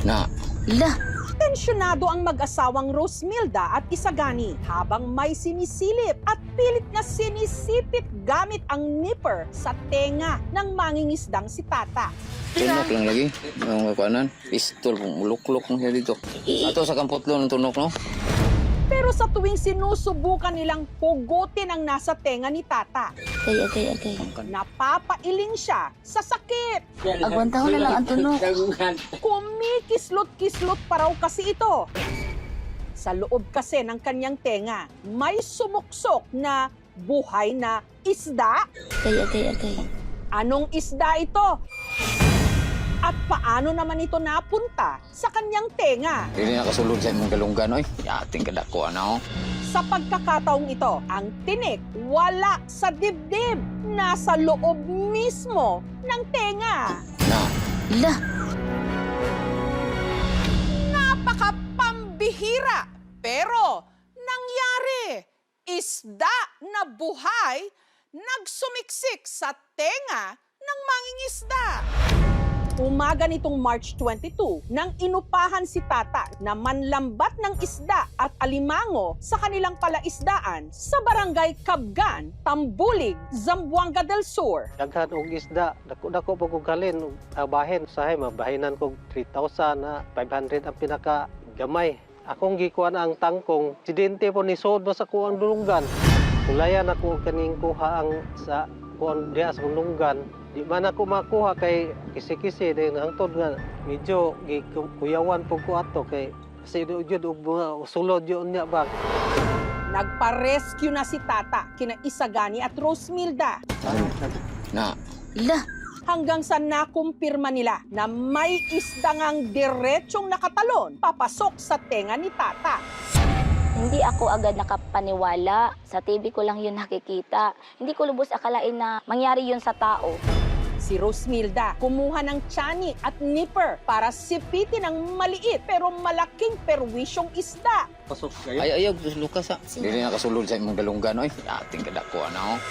Na. La, Tensyonado ang mag-asawang Rosmilda at Isagani habang may sinisilip at pilit na sinisipit gamit ang nipper sa tenga ng mangingisdang si Tata. Tunok lang lagi. Yung kakuanan. Pistol kung uluklok lang siya dito. Ato sa kamputlo ng tunok, no? Pero sa tuwing sinusubukan nilang pugutin ang nasa tenga ni Tata, agay. napapailing siya sa sakit. Agwantaho na lang ang tunok. Kumikislot-kislot pa raw kasi ito. Sa loob kasi ng kanyang tenga, may sumuksok na buhay na isda. Agay. Anong isda ito? At paano naman ito napunta sa kanyang tenga? Hindi nakasulod sa imong galunggan, oy. Yating kadako, ano? Sa pagkakataong ito, ang tinik wala sa dibdib, nasa loob mismo ng tenga. Na. La, Napakapambihira, pero nangyari. Isda na buhay nagsumiksik sa tenga ng mangingisda. Umaga nitong March 22 nang inupahan si Tata na manlambat ng isda at alimango sa kanilang palaisdaan sa barangay Cabgan, Tambulig, Zamboanga del Sur. Daghan og isda, dako po kong kalin og bahin sahay mabahinan kog 3,000 na 500 ang pinaka gamay. Akong gikuan ang tangkong, sidente po ni sod sa kuang dulunggan. Kulayan ako kaning kuha ang sa kuang diha sa dulunggan. Di man ako makuha kay kisi-kisi din hangtod nga medyo kuyawan po ko ato kay kasi jud og mga sulod yun niya ba. Nagpa-rescue na si Tata kina Isagani at Rosmilda. Na. la, Hanggang sa nakumpirma nila na may isdangang diretsyong nakatalon papasok sa tenga ni Tata. Hindi ako agad nakapaniwala. Sa TV ko lang yun nakikita. Hindi ko lubos akalain na mangyari yun sa tao. Si Rosmilda kumuha ng tiyanik at nipper para sipitin ang maliit pero malaking perwisyong isda. Ayaw, Lucas, ha? Hindi nakasulod sa imong galunggan, oy. Yating kadako, ano?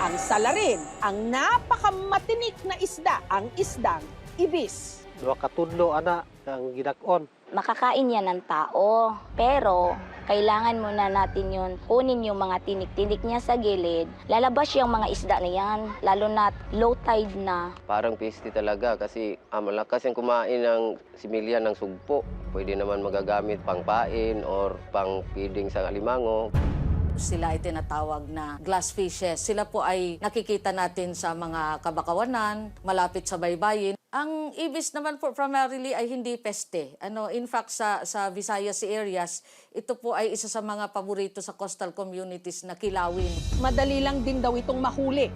Ang salarin, ang napakamatinik na isda, ang isdang ibis. Duha ka tudlo ana ang gidak-on. Makakain yan ng tao. Pero kailangan muna natin yun. Kunin yung mga tinik-tinik niya sa gilid. Lalabas yung mga isda na yan. Lalo na low tide na. Parang piste talaga kasi malakas yung kumain ng similya ng sugpo. Pwede naman magagamit pang pain or pang feeding sa alimango. Sila ay tinatawag na glass fishes. Sila po ay nakikita natin sa mga kabakawanan, malapit sa baybayin. Ang ibis naman po primarily ay hindi peste. In fact, sa Visayas areas, ito po ay isa sa mga paborito sa coastal communities na kilawin. Madali lang din daw itong mahuli.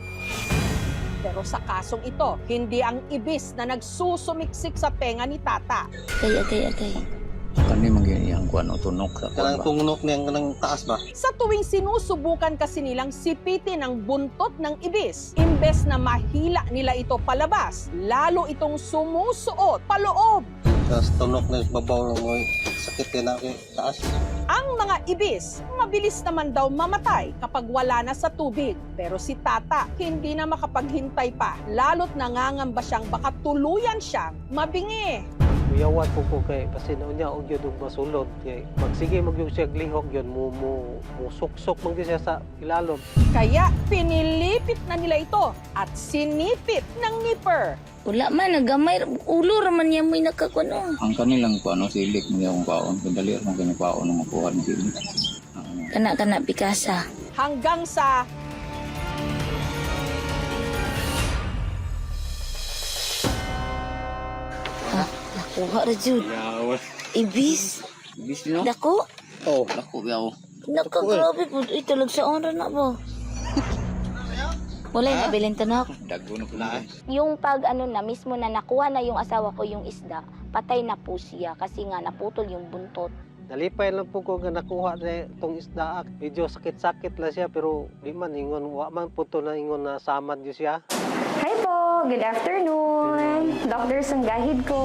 Pero sa kasong ito, hindi ang ibis na nagsusumiksik sa tenga ni Tata. agay. Kani mangyayang kuan o tunok sa kuan Kanang ba? tungnok niyang kanang taas ba? Sa tuwing sinusubukan kasi nilang sipitin ang buntot ng ibis, imbes na mahila nila ito palabas, lalo itong sumusuot paloob. Tapos tunok na babaw ng mga sakit kaya na taas. Ang mga ibis, mabilis naman daw mamatay kapag wala na sa tubig. Pero si Tata, hindi na makapaghintay pa, lalo't nangangamba siyang baka tuluyan siyang mabingi. Kuyawan po ko kay kasi niya og yun og masulod kay magsige magyug siya glihok yun mo suksok man gyud siya sa ilalom. Kaya pinilipit na nila ito at sinipit ng nipper. Wala man, nagamay. Ulo raman niya mo'y nakakuno. Ang kanilang kuan o silik mo yung paon. Kadali ang kanyang paon ng makuha ng silik. Kana pikasa. Hanggang sa Nakuha ra jud. Ibis. Ibis no? Dako. Oh, dako yaw. Nakagrabe po. Italag sa honor na ba? Wala yung nabilin tanok. Dago na po. Yung pag mismo na nakuha na yung asawa ko yung isda, patay na po siya kasi nga naputol yung buntot. Nalipay lang po ko nga nakuha na itong isda. Medyo sakit-sakit lang siya pero di man ingon wa man po to na ingon na samad yun siya. Hi po! Good afternoon! Dr. Sanggahid ko.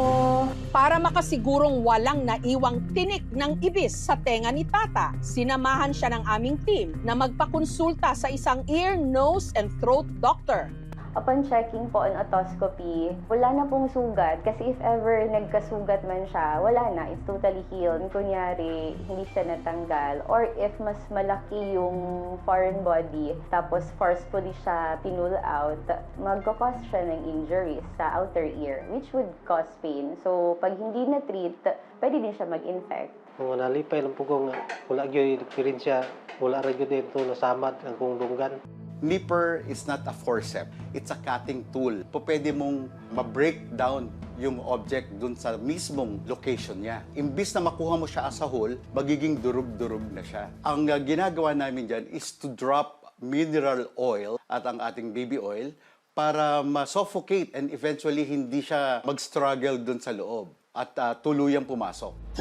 para makasigurong walang naiwang tinik ng ibis sa tenga ni Tata, sinamahan siya ng aming team na magpakonsulta sa isang ear, nose, and throat doctor. Upon checking po on otoscopy, wala na pong sugat kasi if ever nagkasugat man siya, wala na, it's totally healed. Kunyari, hindi siya natanggal or if mas malaki yung foreign body tapos forcefully siya pinul out, magkakause siya ng injuries sa outer ear which would cause pain. So, pag hindi na-treat, pwede din siya mag-infect. Kung nalipay lang po kung wala gyud diferensya, wala ra gyud dito nasamad ang kong lunggan. Nipper is not a forceps. It's a cutting tool. Pwede mong ma-break down yung object dun sa mismong location niya. Imbis na makuha mo siya as a whole, magiging durug-durug na siya. Ang ginagawa namin dyan is to drop mineral oil at ang ating baby oil para ma-suffocate and eventually hindi siya mag-struggle dun sa loob at tuluyang pumasok.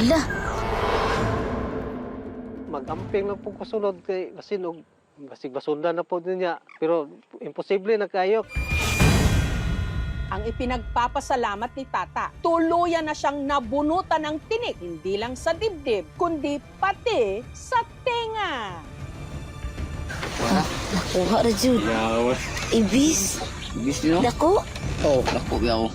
La, Mag-amping na po kasunod kay masinog. Basig basundan na po niya, pero imposible na kayo. Ang ipinagpapasalamat ni Tata, tuluyan na siyang nabunutan ng tinik, hindi lang sa dibdib, kundi pati sa tenga. nakuha ra jud. Ibis. Ibis din, no? Dako. Oh, naku, yaw.